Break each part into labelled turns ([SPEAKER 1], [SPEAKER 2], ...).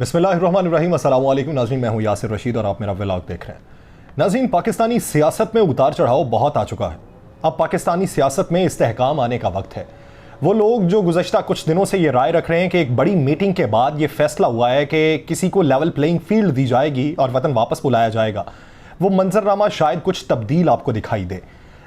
[SPEAKER 1] बिस्मिल्लाहिर्रहमानिर्रहीम। अस्सलाम वालेकुम नाज़रीन, मैं हूं यासिर रशीद और आप मेरा व्लॉग देख रहे हैं। नाज़रीन, पाकिस्तानी सियासत में उतार चढ़ाव बहुत आ चुका है। अब पाकिस्तानी सियासत में इस्तेहकाम आने का वक्त है। वो लोग जो गुज़श्ता कुछ दिनों से ये राय रख रहे हैं कि एक बड़ी मीटिंग के बाद ये फैसला हुआ है कि किसी को लेवल प्लेइंग फील्ड दी जाएगी और वतन वापस बुलाया जाएगा, वो मंजरनामा शायद कुछ तब्दील आपको दिखाई दे।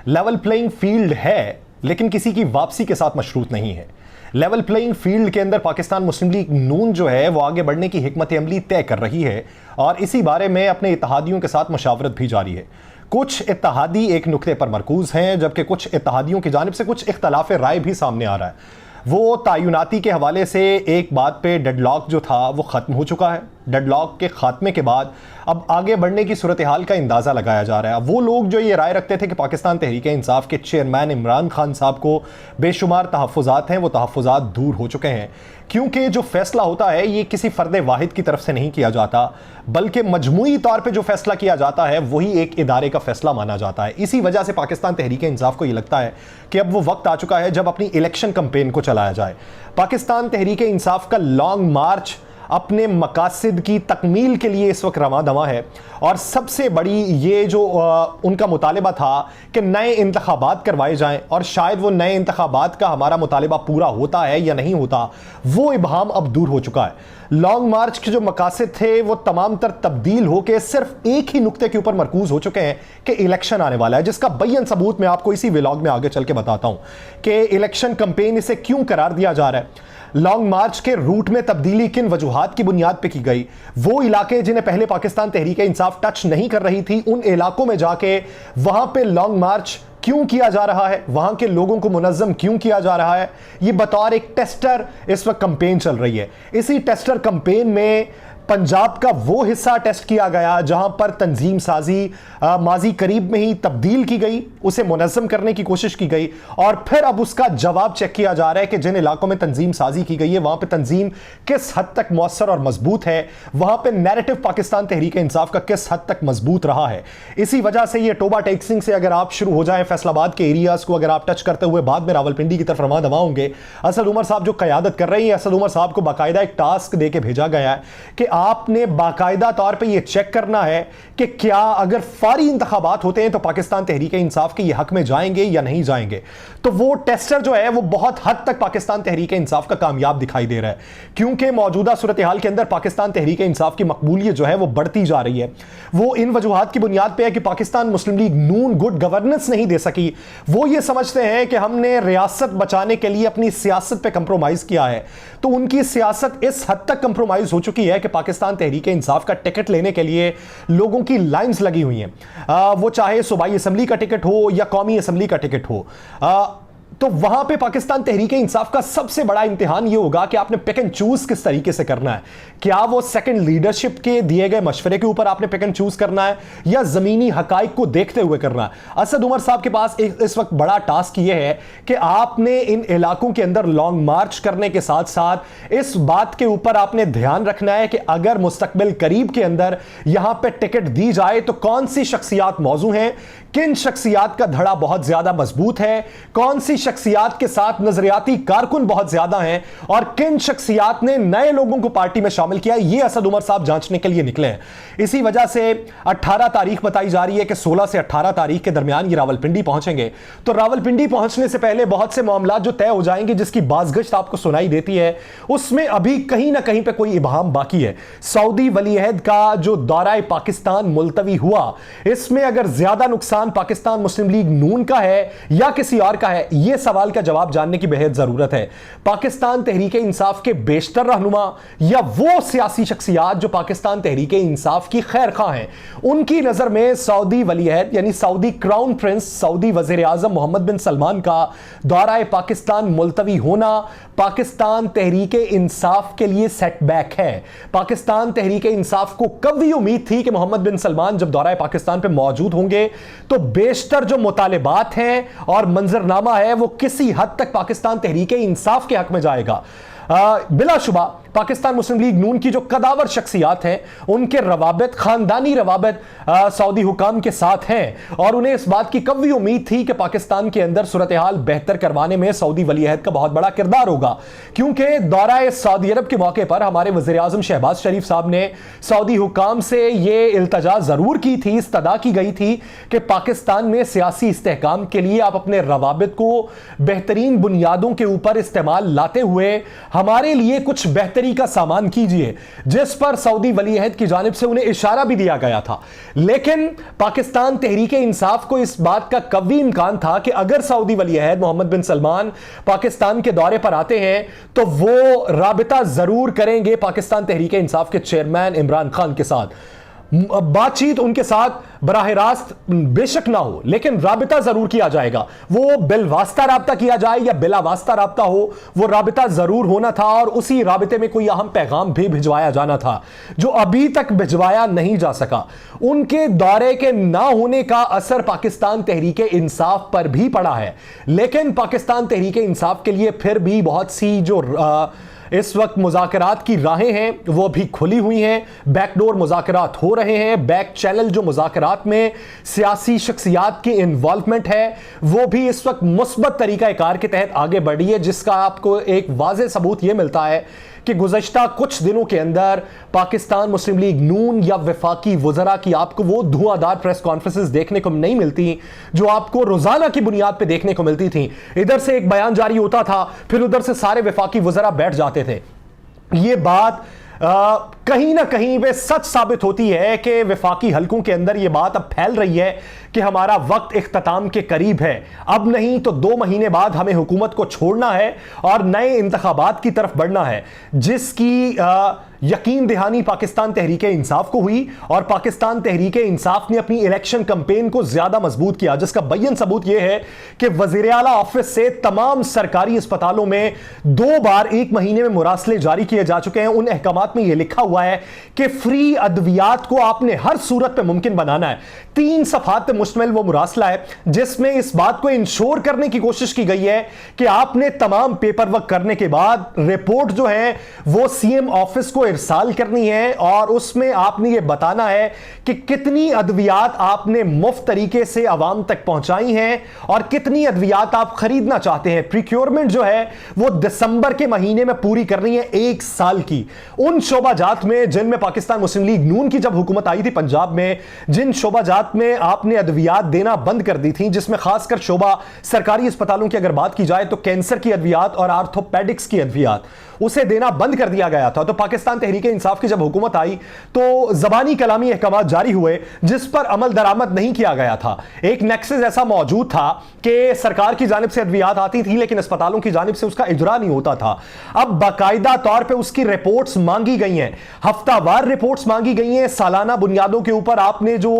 [SPEAKER 1] लेवल प्लेइंग फील्ड है लेकिन किसी की वापसी के साथ मशरूत नहीं है। लेवल प्लेइंग फील्ड के अंदर पाकिस्तान मुस्लिम लीग नून जो है वो आगे बढ़ने की हिकमत अमली तय कर रही है और इसी बारे में अपने इत्तेहादियों के साथ मशावरत भी जारी है। कुछ इत्तेहादी एक नुक्ते पर मरकूज हैं जबकि कुछ इत्तेहादियों की जानिब से कुछ इख्तलाफ राय भी सामने आ रहा है। वो तयनाती के हवाले से एक बात पे डेडलॉक जो था वो ख़त्म हो चुका है। डेडलॉक के खात्मे के बाद अब आगे बढ़ने की सूरत हाल का अंदाज़ा लगाया जा रहा है। वो लोग जो ये राय रखते थे कि पाकिस्तान तहरीक इंसाफ के चेयरमैन इमरान खान साहब को बेशुमार तहफ़्फ़ुज़ात हैं, वो तहफ़्फ़ुज़ात दूर हो चुके हैं, क्योंकि जो फैसला होता है ये किसी फ़र्द वाहिद की तरफ से नहीं किया जाता बल्कि मजमूई तौर पर जो फैसला किया जाता है वही एक इदारे का फैसला माना जाता है। इसी वजह से पाकिस्तान तहरीक इंसाफ को ये लगता है कि अब वो वक्त आ चुका है जब अपनी इलेक्शन कैंपेन को चलाया जाए। पाकिस्तान तहरीक इंसाफ का लॉन्ग मार्च अपने मकासद की तकमील के लिए इस वक्त रवा दवा है और सबसे बड़ी ये जो उनका मुतालिबा था कि नए इंतखाबात करवाए जाएं और शायद वो नए इंतखाबात का हमारा मुतालिबा पूरा होता है या नहीं होता, वो इबहाम अब दूर हो चुका है। लॉन्ग मार्च के जो मकासद थे वो तमाम तर तब्दील होकर सिर्फ एक ही नुक्ते के ऊपर मरकूज हो चुके हैं कि इलेक्शन आने वाला है, जिसका बयन सबूत मैं आपको इसी व्लॉग में आगे चल के बताता हूं कि इलेक्शन कैंपेन इसे क्यों करार दिया जा रहा है। लॉन्ग मार्च के रूट में तब्दीली किन वजूहात की बुनियाद पे की गई, वो इलाके जिन्हें पहले पाकिस्तान तहरीक इंसाफ टच नहीं कर रही थी, उन इलाकों में जाके वहां पे लॉन्ग मार्च क्यों किया जा रहा है, वहां के लोगों को मुनज़्ज़म क्यों किया जा रहा है, ये बतौर एक टेस्टर इस वक्त कैंपेन चल रही है। इसी टेस्टर कैंपेन में पंजाब का वो हिस्सा टेस्ट किया गया जहां पर तंजीम साजी माजी करीब में ही तब्दील की गई, उसे मुनज़्ज़म करने की कोशिश की गई और फिर अब उसका जवाब चेक किया जा रहा है कि जिन इलाकों में तंजीम साजी की गई है वहां पे तंजीम किस हद तक मौसर और मजबूत है, वहां पे नैरेटिव पाकिस्तान तहरीक इंसाफ का किस हद तक मजबूत रहा है। इसी वजह से ये टोबा टेक्सिंग से अगर आप शुरू हो जाए, फैसलाबाद के एरियाज को अगर आप टच करते हुए बाद में रावलपिंडी की तरफ रवा दवा होंगे, असद उमर साहब जो क़यादत कर रही है, असद उमर साहब को बाकायदा एक टास्क दे के भेजा गया है कि आपने बाकायदा तौर पे ये चेक करना है कि क्या अगर फारी इंतखाबात होते हैं तो पाकिस्तान तहरीक इंसाफ के ये हक में जाएंगे या नहीं जाएंगे। तो वो टेस्टर जो है वो बहुत हद तक पाकिस्तान तहरीक इंसाफ का कामयाब दिखाई दे रहा है, क्योंकि मौजूदा सूरत हाल के अंदर पाकिस्तान तहरीक इंसाफ की मकबूलियत जो है वो बढ़ती जा रही है। वो इन वजूहात की बुनियाद पर है कि पाकिस्तान मुस्लिम लीग नून गुड गवर्नेंस नहीं दे सकी। वो ये समझते हैं कि हमने रियासत बचाने के लिए अपनी सियासत पर कंप्रोमाइज किया है, तो उनकी सियासत इस हद तक कंप्रोमाइज हो चुकी है कि पाकिस्तान तहरीक इंसाफ का टिकट लेने के लिए लोगों की लाइंस लगी हुई हैं, वो चाहे सूबाई असेंबली का टिकट हो या कौमी असेंबली का टिकट हो। तो वहां पे पाकिस्तान तहरीक इंसाफ का सबसे बड़ा इम्तिहान ये होगा कि आपने पिक एंड चूज किस तरीके से करना है। क्या वो सेकंड लीडरशिप के दिए गए मशवरे के ऊपर आपने पिक एंड चूज करना है या जमीनी हकाइक को देखते हुए करना है। असद उमर साहब के पास इस वक्त बड़ा टास्क ये है कि आपने इन इलाकों के अंदर लॉन्ग मार्च करने के साथ साथ इस बात के ऊपर आपने ध्यान रखना है कि अगर मुस्तकबिल करीब के अंदर यहां पर टिकट दी जाए तो कौन सी शख्सियात मौजू हैं, किन शख्सियात का धड़ा बहुत ज्यादा मजबूत है, कौन सी शख्सियात के साथ नजरियाती कारकुन बहुत ज्यादा हैं और किन शख्सियात ने नए लोगों को पार्टी में शामिल किया। ये असद उमर साहब जांचने के लिए निकले हैं। इसी वजह से 18 तारीख बताई जा रही है कि 16 से 18 तारीख के दरमियान ये रावलपिंडी पहुंचेंगे। तो रावलपिंडी पहुंचने से पहले बहुत से मामला जो तय हो जाएंगे, जिसकी बाज़गश्त आपको सुनाई देती है, उसमें अभी कहीं ना कहीं पे कोई इबाहम बाकी है। सऊदी वलीअहद का जो दौरा पाकिस्तान मुलतवी हुआ, इसमें अगर ज्यादा नुकसान पाकिस्तान मुस्लिम लीग नून का है या किसी और का है, यह सवाल का जवाब जानने की बेहद जरूरत है। पाकिस्तान तहरीक इंसाफ के बेशतर रहनुमा या वो सियासी शख्सियात जो पाकिस्तान तहरीक इंसाफ की खैर खा हैं, उनकी नजर में सऊदी वलीअहद यानी सऊदी क्राउन प्रिंस सऊदी वजीर आजम मोहम्मद बिन सलमान का दौरा पाकिस्तान मुलतवी होना पाकिस्तान तहरीक इंसाफ के लिए सेटबैक है। पाकिस्तान तहरीक इंसाफ को कभी उम्मीद थी कि मोहम्मद बिन सलमान जब दौरा पाकिस्तान पर मौजूद होंगे तो बेशतर जो मुतालिबात हैं और मंजरनामा है वो किसी हद तक पाकिस्तान तहरीक इंसाफ के हक में जाएगा। बिलाशुबा पाकिस्तान मुस्लिम लीग नून की जो कदावर शख्सियात हैं उनके रवाबित, खानदानी रवाबित सऊदी हुकाम के साथ हैं और उन्हें इस बात की कभी उम्मीद थी कि पाकिस्तान के अंदर सूरत हाल बेहतर करवाने में सऊदी वली अहद का बहुत बड़ा किरदार होगा, क्योंकि दौरा सऊदी अरब के मौके पर हमारे वज़ीर आज़म शहबाज शरीफ साहब ने सऊदी हुकाम से ये इल्तजा जरूर की थी, इस्तदा की गई थी कि पाकिस्तान में सियासी इस्तेहकाम के लिए आप अपने रवाबित को बेहतरीन बुनियादों के ऊपर इस्तेमाल लाते हुए हमारे लिए कुछ बेहतरी का सामान कीजिए, जिस पर सऊदी वली अहद की जानिब से उन्हें इशारा भी दिया गया था। लेकिन पाकिस्तान तहरीक इंसाफ को इस बात का कभी इम्कान था कि अगर सऊदी वली अहद मोहम्मद बिन सलमान पाकिस्तान के दौरे पर आते हैं तो वो राबिता जरूर करेंगे पाकिस्तान तहरीक इंसाफ के चेयरमैन इमरान खान के साथ। बातचीत उनके साथ बराह रास्त बेशक ना हो, लेकिन राबिता जरूर किया जाएगा। वो बिलवास्ता राब्ता किया जाए या बिला वास्ता राब्ता हो, वो राबिता जरूर होना था और उसी राबिते में कोई अहम पैगाम भी भिजवाया जाना था जो अभी तक भिजवाया नहीं जा सका। उनके दौरे के ना होने का असर पाकिस्तान तहरीक इंसाफ पर भी पड़ा है, लेकिन पाकिस्तान तहरीक इंसाफ के लिए फिर भी बहुत सी जो इस वक्त मुज़ाकरात की राहें हैं वो भी खुली हुई हैं। बैकडोर मुज़ाकरात हो रहे हैं, बैक चैनल जो मुज़ाकरात में सियासी शख्सियात की इन्वॉल्वमेंट है वो भी इस वक्त मुस्बत तरीक़ाकार के तहत आगे बढ़ी है, जिसका आपको एक वाज़ेह सबूत ये मिलता है कि गुज़श्ता कुछ दिनों के अंदर पाकिस्तान मुस्लिम लीग नून या वफाकी वज़रा की आपको वो धुआंधार प्रेस कॉन्फ्रेंसेस देखने को नहीं मिलती जो आपको रोजाना की बुनियाद पे देखने को मिलती थी। इधर से एक बयान जारी होता था, फिर उधर से सारे वफाकी वज़रा बैठ जाते थे। ये बात कहीं ना कहीं वे सच साबित होती है कि वफाकी हलकों के अंदर यह बात अब फैल रही है कि हमारा वक्त इख्तिताम के करीब है, अब नहीं तो 2 महीने बाद हमें हुकूमत को छोड़ना है और नए इंतखाबात की तरफ बढ़ना है, जिसकी यकीन दहानी पाकिस्तान तहरीक इंसाफ को हुई और पाकिस्तान तहरीक इंसाफ ने अपनी इलेक्शन कैंपेन को ज्यादा मजबूत किया, जिसका बैन सबूत यह है कि वज़ीर आला ऑफिस से तमाम सरकारी अस्पतालों में 2 बार 1 महीने में मुरासले जारी किए जा चुके हैं। उन अहकामात में यह लिखा हुआ है कि फ्री अद्वियात को आपने हर सूरत पर मुमकिन बनाना है। 3 सफ़हात पे मुश्तमिल वो मुरासला है जिसमें इस बात को इंश्योर करने की कोशिश की गई है कि आपने तमाम पेपर वर्क करने के बाद रिपोर्ट जो है वो सीएम ऑफिस को इरसाल करनी है और उसमें आपने ये बताना है कि कितनी अद्वियात आपने मुफ्त तरीके से आवाम तक पहुंचाई हैं और कितनी अद्वियात आप खरीदना चाहते हैं। प्रिक्योरमेंट जो है वो दिसंबर के महीने में पूरी करनी है 1 साल की। उन शोबाजात में जिनमें पाकिस्तान मुस्लिम लीग नून की जब हुकूमत आई थी पंजाब में, जिन शोबाजात में आपने अद्वियात देना बंद कर दी थी, जिसमें खासकर शोबा सरकारी अस्पतालों की अगर बात की जाए तो कैंसर की अद्वियात और आर्थोपेडिक्स की अद्वियात, उसे देना बंद कर दिया गया था। तो पाकिस्तान तहरीक इंसाफ की जब हुकूमत आई तो जबानी कलामी अहकाम जारी हुए जिस पर अमल दरामद नहीं किया गया था। एक नेक्सस ऐसा मौजूद था कि सरकार की जानिब से अद्वियात आती थी लेकिन अस्पतालों की जानिब से उसका इजरा नहीं होता था। अब बाकायदा तौर पर उसकी रिपोर्ट्स मांगी गई हैं, हफ्तावार रिपोर्ट्स मांगी गई हैं, सालाना बुनियादों के ऊपर आपने जो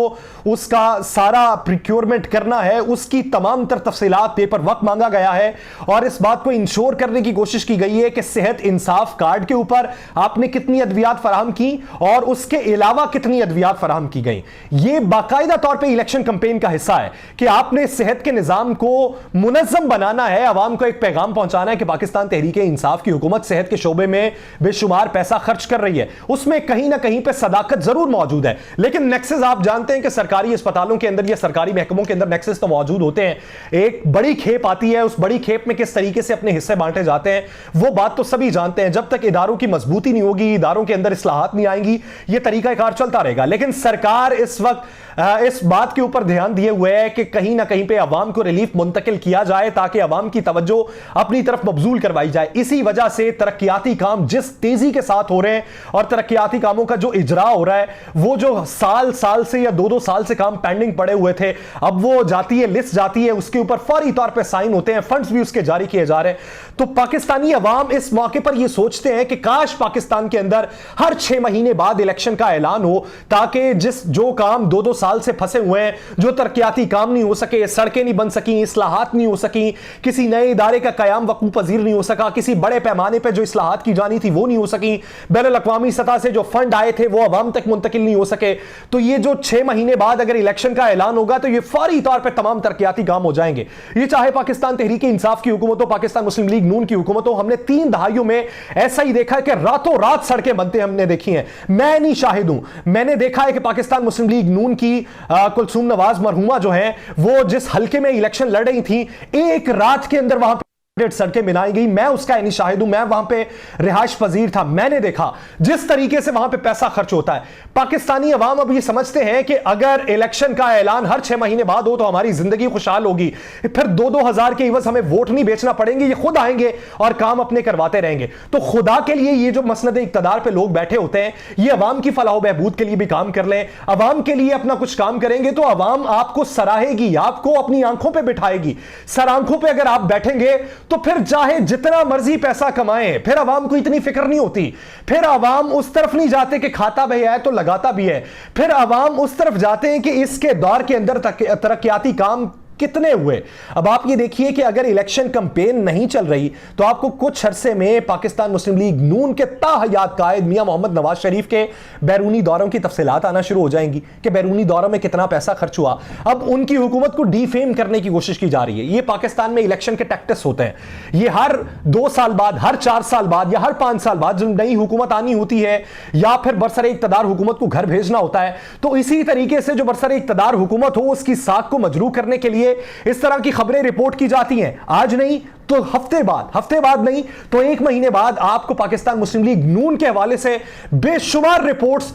[SPEAKER 1] उसका सारा प्रिक्योरमेंट करना है उसकी तमाम तर तफसीलात पेपर वर्क मांगा गया है और इस बात को इंश्योर करने की कोशिश की गई है कि सेहत इंसाफ कार्ड के ऊपर आपने कितनी अद्वियात फराहम की और उसके अलावा कितनी अद्वियात फराहम की गई। यह बाकायदा तौर पर इलेक्शन कैंपेन का हिस्सा है कि आपने सेहत के निजाम को मुनज़्ज़म बनाना है, आवाम को एक पैगाम पहुंचाना है कि पाकिस्तान तहरीक इंसाफ की हुकूमत सेहत के शोबे में बेशुमार पैसा खर्च कर रही है। उसमें कहीं ना कहीं पे सदाकत जरूर मौजूद है, लेकिन नेक्सस आप जानते हैं कि सरकारी अस्पतालों के अंदर या सरकारी महकमों के अंदर नेक्सस तो मौजूद होते हैं। एक बड़ी खेप आती है, उस बड़ी खेप में किस तरीके से अपने हिस्से बांटे जाते हैं वो बात तो सभी जानते हैं। जब तक इदारों की मजबूती नहीं होगी, इदारों के अंदर इस्लाहात नहीं आएंगी, यह तरीकाकार चलता रहेगा। लेकिन सरकार इस वक्त इस बात के ऊपर ध्यान दिए हुए है कि कहीं ना कहीं पे अवाम को रिलीफ मुंतकिल किया जाए ताकि अवाम की तवज्जो अपनी तरफ मबजूल करवाई जाए। इसी वजह से तरक्याती काम जिस तेजी के साथ हो रहे हैं और तरक्याती कामों का जो इजरा हो रहा है, वो जो साल से या 2-2 साल से काम पेंडिंग पड़े हुए थे, अब वो जाती है, लिस्ट जाती है, उसके ऊपर फौरी तौर पर साइन होते हैं, फंड्स भी उसके जारी किए जा रहे हैं। तो पाकिस्तानी अवाम इस मौके पर यह सोचते हैं कि काश पाकिस्तान के अंदर हर 6 महीने बाद इलेक्शन का ऐलान हो ताकि जो काम 2-2 साल से फंसे हुए हैं, जो तरक्याती काम नहीं हो सके, सड़कें नहीं बन सकी, इस्लाहात नहीं हो सकी, किसी नए इदारे का कयाम वकूफ पजीर नहीं हो सका, किसी बड़े पैमाने पर जो इस्लाहात की जानी थी वो नहीं हो सकी, बैनुल अक़वामी सतह
[SPEAKER 2] सतह से जो फंड आए थे वो अवाम तक मुंतकिल नहीं हो सके, तो ये जो 6 महीने बाद अगर इलेक्शन का ऐलान होगा तो ये फौरी तौर पर तमाम तरक्याती काम हो जाएंगे। ये चाहे पाकिस्तान तहरीक इंसाफ की हुकूमत हो, पाकिस्तान मुस्लिम लीग नून की हुकूमत हो, हमने 3 दहाइयों में ऐसा ही देखा है कि रातों रात सड़कें बनते हमने देखी हैं। मैं नहीं शाहिद हूं, मैंने देखा है कि पाकिस्तान मुस्लिम लीग नून की कुलसूम नवाज मरहुमा जो है वो जिस हल्के में इलेक्शन लड़ रही थी, एक रात के अंदर वहां सड़कें बनाई गई। मैं उसका नहीं शाहिद हूं, मैं वहां पे रिहाइश पजीर था, मैंने देखा जिस तरीके से वहां पे पैसा खर्च होता है। पाकिस्तानी अवाम अब ये समझते हैं कि अगर इलेक्शन का ऐलान हर 6 महीने बाद हो तो हमारी जिंदगी खुशहाल होगी, फिर 2-2 हजार के इवज हमें वोट नहीं बेचना पड़ेंगे, ये खुद आएंगे और काम अपने करवाते रहेंगे। तो खुदा के लिए ये जो मसनद इक्तदार पे लोग बैठे होते हैं, ये अवाम की फलाह बहबूद के लिए भी काम कर लें, अवाम के लिए अपना कुछ काम करेंगे तो अवाम आपको सराहेगी, आपको अपनी आंखों पर बिठाएगी। सर आंखों पर अगर आप बैठेंगे तो फिर चाहे जितना मर्जी पैसा कमाएं, फिर अवाम को इतनी फिक्र नहीं होती, फिर अवाम उस तरफ नहीं जाते कि खाता भी है तो लगाता भी है, फिर अवाम उस तरफ जाते हैं कि इसके दौर के अंदर तरक्याती काम कितने हुए। अब आप ये देखिए कि अगर इलेक्शन कैंपेन नहीं चल रही तो आपको कुछ अरसे में पाकिस्तान मुस्लिम लीग नून के ताहयात कायद मियां मोहम्मद नवाज शरीफ के बैरूनी दौरों की तफसीलात आना शुरू हो जाएंगी कि बैरूनी दौरों में कितना पैसा खर्च हुआ। अब उनकी हुकूमत को डीफेम करने की कोशिश की जा रही है। ये पाकिस्तान में इलेक्शन के टैक्टिक्स होते हैं, ये हर 2 साल बाद, हर 4 साल बाद या हर 5 साल बाद जब नई हुकूमत आनी होती है या फिर बरसरे इक्तदार हुकूमत को घर भेजना होता है, तो इसी तरीके से जो बरसरे इक्तदार हुकूमत हो उसकी साख को मजरूह करने के लिए इस तरह की खबरें रिपोर्ट की जाती हैं। आज नहीं तो हफ्ते बाद नहीं तो 1 महीने बाद आपको पाकिस्तान मुस्लिम लीग नून के हवाले से बेशुमार रिपोर्ट्स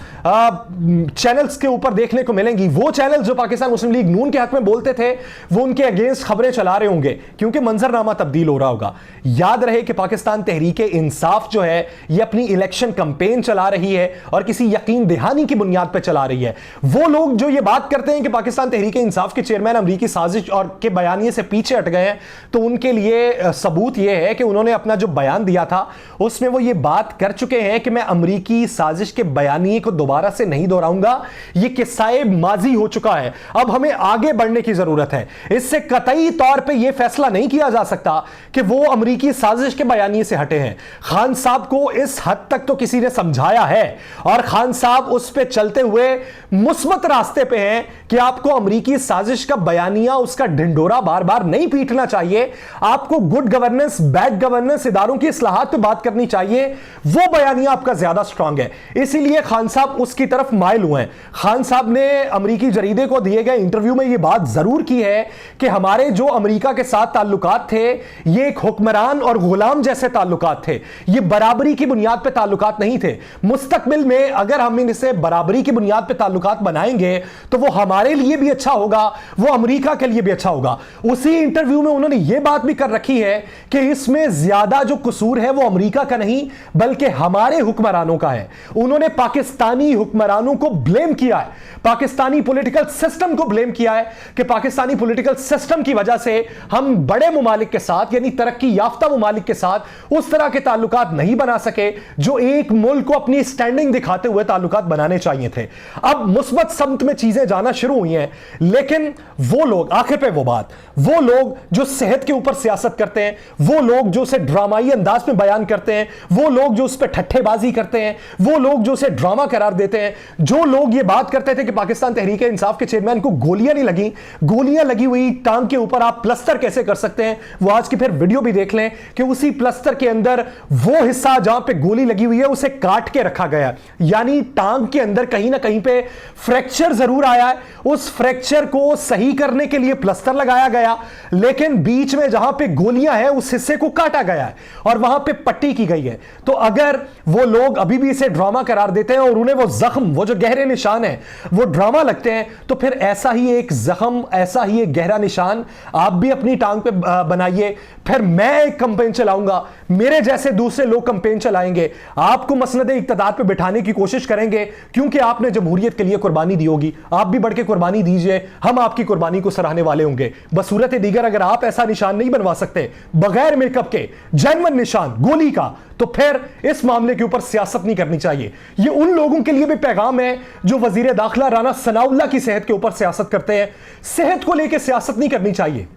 [SPEAKER 2] चैनल्स के ऊपर देखने को मिलेंगी। वो चैनल जो पाकिस्तान मुस्लिम लीग नून के हक में बोलते थे वो उनके अगेंस्ट खबरें चला रहे होंगे क्योंकि मंजरनामा तब्दील हो रहा होगा। याद रहे कि पाकिस्तान तहरीक इंसाफ जो है ये अपनी इलेक्शन कैंपेन चला रही है और किसी यकीन दहानी की बुनियाद पर चला रही है। वो लोग जो ये बात करते हैं कि पाकिस्तान तहरीक इंसाफ के चेयरमैन अमरीकी साजिश और के बयानिए से पीछे हट गए हैं, तो उनके लिए सबूत यह है कि उन्होंने अपना जो बयान दिया था उसमें वो ये बात कर चुके हैं कि मैं अमरीकी साजिश के बयानिए को दोबारा से नहीं दोहराऊंगा, ये किस्सा माजी हो चुका है, अब हमें आगे बढ़ने की जरूरत है। इससे कतई तौर पे यह फैसला नहीं किया जा सकता कि वो अमरीकी साजिश के बयानिए से हटे हैं। खान साहब को इस हद तक तो किसी ने समझाया है और खान साहब उस पे चलते हुए मुस्बत रास्ते पे हैं कि आपको अमरीकी साजिश का बयानिया, उसका ढिंडोरा बार बार नहीं पीटना चाहिए, आपको गुड गवर्नेंस, बैड गवर्नेंस, इदारों की इस्लाहात पे बात करनी चाहिए। वो बयानिया आपका ज्यादा स्ट्रांग है, इसीलिए खान साहब उसकी तरफ माइल हुए हैं। खान साहब ने अमरीकी जरीदे को दिए गए इंटरव्यू में यह बात जरूर की है कि हमारे जो अमरीका के साथ ताल्लुकात थे ये एक हुक्मरान और गुलाम जैसे ताल्लुकात थे, ये बराबरी की बुनियाद पे ताल्लुकात नहीं थे। मुस्तकबिल में अगर हम इनसे बराबरी की बुनियाद पे ताल्लुकात बनाएंगे तो वो हमारे लिए भी अच्छा होगा, वो अमरीका के लिए भी अच्छा होगा। उसी इंटरव्यू में उन्होंने ये बात भी कर रखी है कि इसमें ज्यादा जो कसूर है वो अमेरिका का नहीं बल्कि हमारे हुक्मरानों का है। उन्होंने पाकिस्तानी हुक्मरानों को ब्लेम किया है, पाकिस्तानी पॉलिटिकल सिस्टम को ब्लेम किया है कि पाकिस्तानी पॉलिटिकल सिस्टम की वजह से हम बड़े मुमालिक के साथ यानी तरक्की याफ्ता मुमालिक के साथ उस तरह के ताल्लुकात नहीं बना सके जो एक मुल्क को अपनी स्टैंडिंग दिखाते हुए ताल्लुकात बनाने चाहिए थे। अब मुस्बत समत में चीजें जाना शुरू हुई हैं, लेकिन वो लोग आखिर पे वो लोग जो सेहत के ऊपर सियासत करते हैं, वो लोग जो उसे ड्रामाई अंदाज में बयान करते हैं, वो लोग जो उस पर ठट्ठेबाजी करते हैं, वो लोग जो उसे ड्रामा करार देते हैं, जो लोग ये बात करते थे कि पाकिस्तान तहरीक इंसाफ के चेयरमैन को गोलियां नहीं लगी, गोलियां लगी हुई टांग के ऊपर आप प्लस्तर कैसे कर सकते हैं, वो आज की फिर वीडियो भी देख लें कि उसी प्लस्तर के अंदर वो हिस्सा जहां पे गोली लगी हुई है उसे काट के रखा गया, यानी टांग के अंदर कहीं ना कहीं पे फ्रैक्चर जरूर आया है, उस फ्रैक्चर को सही करने के लिए प्लस्तर लगाया गया, लेकिन बीच में जहां पे गोलियां हैं उस हिस्से को काटा गया है और वहां पे पट्टी की गई है। तो अगर वो लोग अभी भी इसे ड्रामा करार देते हैं और उन्हें वो जख्म, वो जो गहरे निशान है वो ड्रामा लगते हैं, तो फिर ऐसा ही एक जख्म, ऐसा ही एक गहरा निशान आप भी अपनी टांग पे बनाइए। फिर मैं एक कैंपेन चलाऊंगा, मेरे जैसे दूसरे लोग कैंपेन चलाएंगे, आपको मसनद इक्तदार पे बिठाने की कोशिश करेंगे क्योंकि आपने जमहूरियत के लिए कुर्बानी दी होगी। आप भी बढ़ के कुर्बानी दीजिए, हम आपकी कुर्बानी को सराहने वाले होंगे। बसूरत दीगर अगर आप ऐसा निशान नहीं बनवा सकते बगैर मेकअप के जेन्युइन निशान गोली का, तो फिर इस मामले के ऊपर सियासत नहीं करनी चाहिए। ये उन लोगों के लिए भी पैगाम है जो वजीर दाखिला राना सनाउल्लाह की सेहत के ऊपर सियासत करते हैं। सेहत को लेकर सियासत नहीं करनी चाहिए।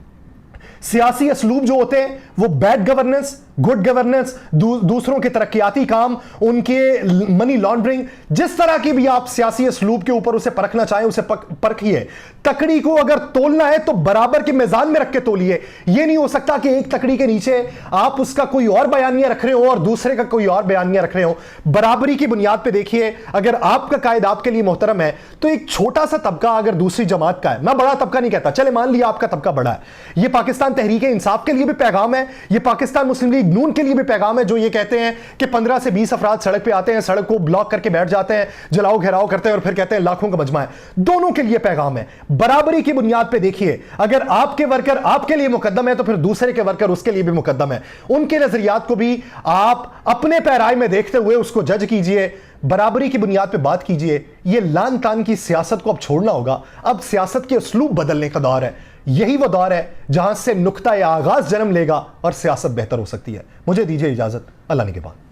[SPEAKER 2] सियासी असलूब जो होते हैं वो बैड गवर्नेंस,
[SPEAKER 1] गुड गवर्नेंस, दूसरों के तरक्याती काम, उनके मनी लॉन्ड्रिंग, जिस तरह की भी आप सियासी असलूब के ऊपर उसे परखना चाहें उसे परखिए। तकड़ी को अगर तोलना है तो बराबर के मीजान में रख के तोलिए। यह नहीं हो सकता कि एक तकड़ी के नीचे आप उसका कोई और बयानिया रख रहे हो और दूसरे का कोई और बयानिया रख रहे हो। बराबरी की बुनियाद पे देखिए, अगर आपका कायद आपके लिए मोहतरम है तो एक छोटा सा तबका अगर दूसरी जमात का है, मैं बड़ा तबका नहीं कहता, चले मान लिया आपका तबका बड़ा है, यह पाकिस्तान तहरीक इंसाफ के लिए भी पैगाम है, यह पाकिस्तान मुस्लिम लीग नून के लिए भी पैगाम है, जो ये कहते हैं कि 15 से 20 अफराद सड़क पे आते हैं, सड़क को ब्लॉक करके बैठ जाते हैं, जलाओ घेराव करते हैं और फिर कहते हैं लाखों का मजमा है। दोनों के लिए पैगाम है। बराबरी की बुनियाद पे देखिए, अगर आपके वर्कर आपके लिए मुकद्दम है तो फिर दूसरे के वर्कर उसके लिए भी मुकद्दम है। उनके नजरियात को भी आप अपने पैराए में देखते हुए उसको जज कीजिए, बराबरी की बुनियाद पे बात कीजिए। यह लान तान की सियासत को अब छोड़ना होगा। अब सियासत के उसलूब बदलने का दौर है। यही वो दौर है जहां से नुक्ता या आगाज जन्म लेगा और सियासत बेहतर हो सकती है। मुझे दीजिए इजाजत, अल्लाह ने के बाद।